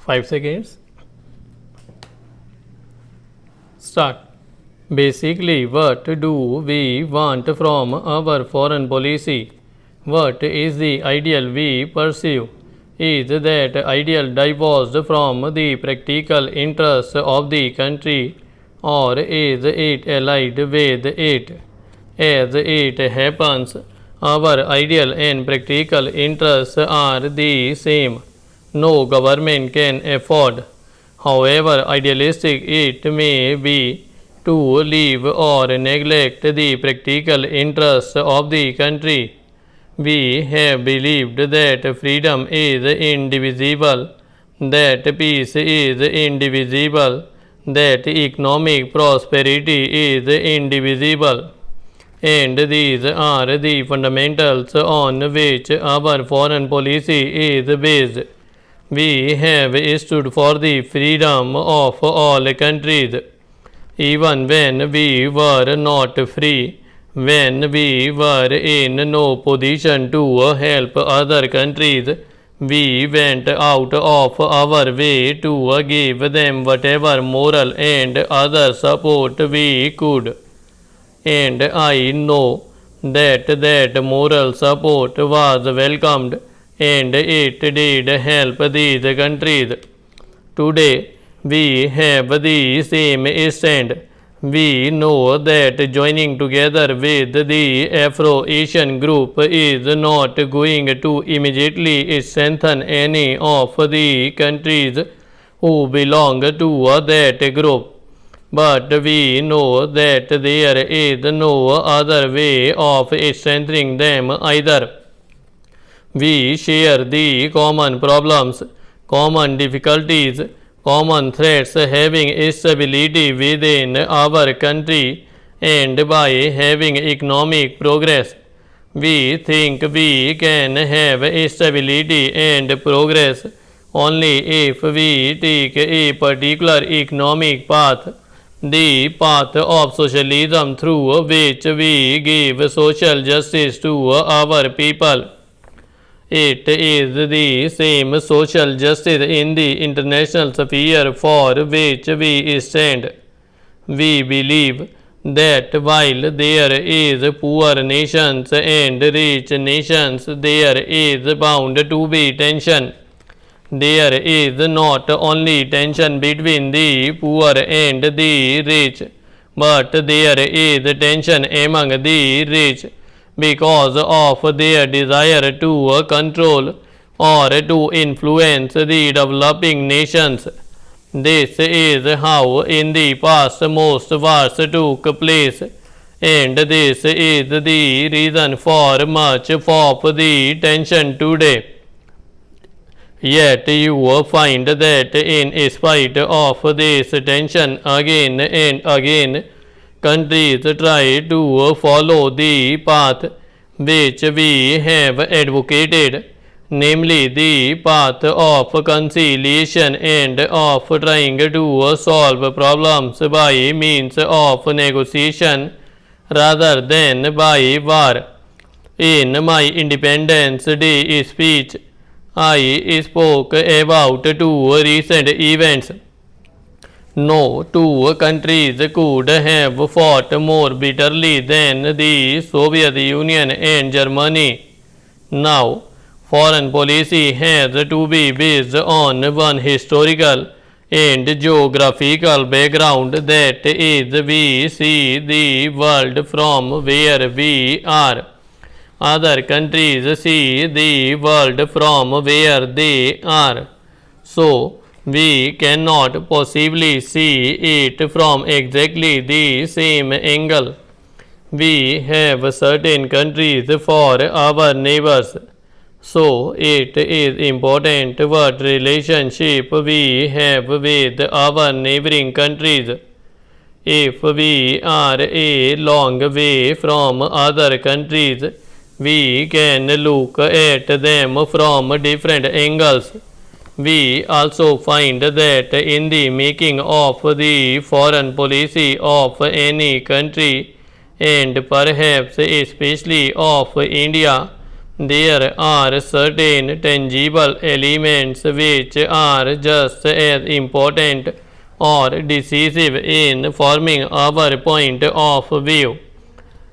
5 seconds. Start. Basically, what do we want from our foreign policy? What is the ideal we pursue? Is that ideal divorced from the practical interests of the country, or is it allied with it? As it happens, our ideal and practical interests are the same. No government can afford, however idealistic it may be, to leave or neglect the practical interests of the country. We have believed that freedom is indivisible, that peace is indivisible, that economic prosperity is indivisible. And these are the fundamentals on which our foreign policy is based. We have stood for the freedom of all countries, even when we were not free, when we were in no position to help other countries. We went out of our way to give them whatever moral and other support we could. And I know that moral support was welcomed, and it did help these countries. Today, we have the same stand. We know that joining together with the Afro-Asian group is not going to immediately strengthen any of the countries who belong to that group. But we know that there is no other way of strengthening them either. We share the common problems, common difficulties, common threats, having stability within our country, and by having economic progress. We think we can have stability and progress only if we take a particular economic path, the path of socialism, through which we give social justice to our people. It is the same social justice in the international sphere for which we stand. We believe that while there is poor nations and rich nations, there is bound to be tension. There is not only tension between the poor and the rich, but there is tension among the rich because of their desire to control or to influence the developing nations. This is how in the past most wars took place, and this is the reason for much of the tension today. Yet you find that in spite of this tension, again and again, countries try to follow the path which we have advocated, namely the path of conciliation and of trying to solve problems by means of negotiation rather than by war. In my Independence Day speech, I spoke about two recent events. No two countries could have fought more bitterly than the Soviet Union and Germany. Now, foreign policy has to be based on one historical and geographical background, that is, we see the world from where we are. Other countries see the world from where they are. So, we cannot possibly see it from exactly the same angle. We have certain countries for our neighbors. So, it is important what relationship we have with our neighboring countries. If we are a long way from other countries, we can look at them from different angles. We also find that in the making of the foreign policy of any country, and perhaps especially of India, There are certain tangible elements which are just as important or decisive in forming our point of view.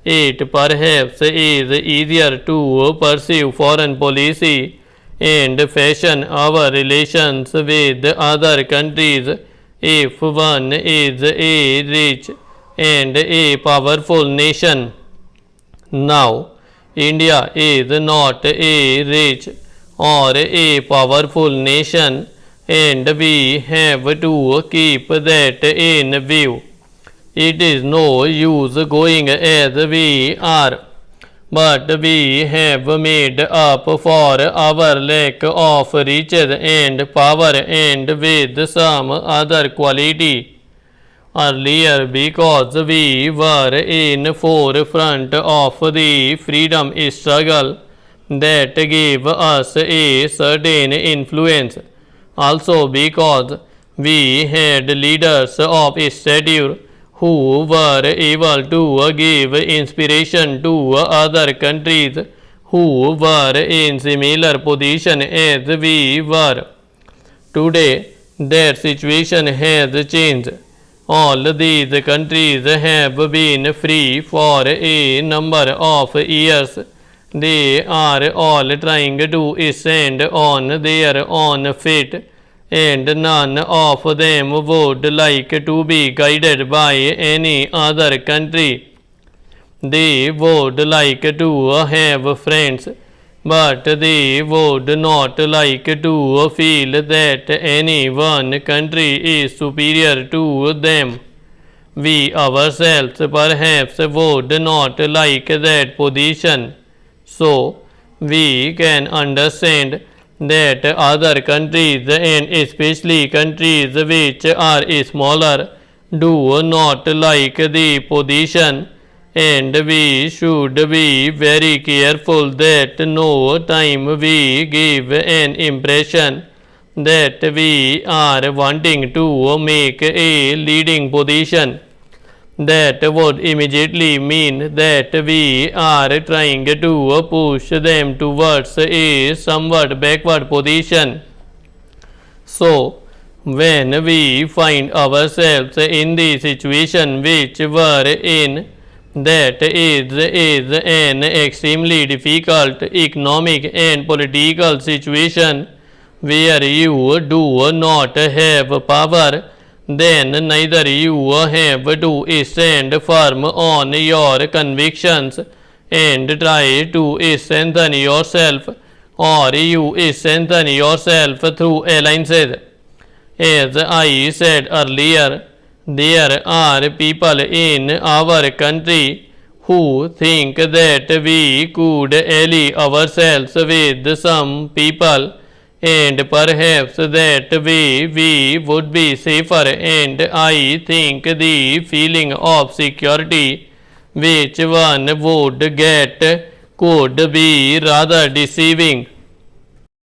It perhaps is easier to pursue foreign policy and fashion our relations with other countries if one is a rich and a powerful nation. Now, India is not a rich or a powerful nation, and we have to keep that in view. It is no use going as we are, but we have made up for our lack of riches and power and with some other quality. Earlier, because we were in forefront of the freedom struggle, that gave us a certain influence. Also because we had leaders of stature who were able to give inspiration to other countries who were in similar position as we were. Today, that situation has changed. All these countries have been free for a number of years. They are all trying to stand on their own feet, and none of them would like to be guided by any other country. They would like to have friends, but they would not like to feel that any one country is superior to them. We ourselves perhaps would not like that position. So, we can understand that other countries, and especially countries which are smaller, do not like the position, and we should be very careful that no time we give an impression that we are wanting to make a leading position. That would immediately mean that we are trying to push them towards a somewhat backward position. So, when we find ourselves in the situation which we're in, that is an extremely difficult economic and political situation where you do not have power, then neither you have to stand firm on your convictions and try to strengthen yourself, or you strengthen yourself through alliances. As I said earlier, there are people in our country who think that we could ally ourselves with some people, and perhaps that way we would be safer, and I think the feeling of security which one would get could be rather deceiving.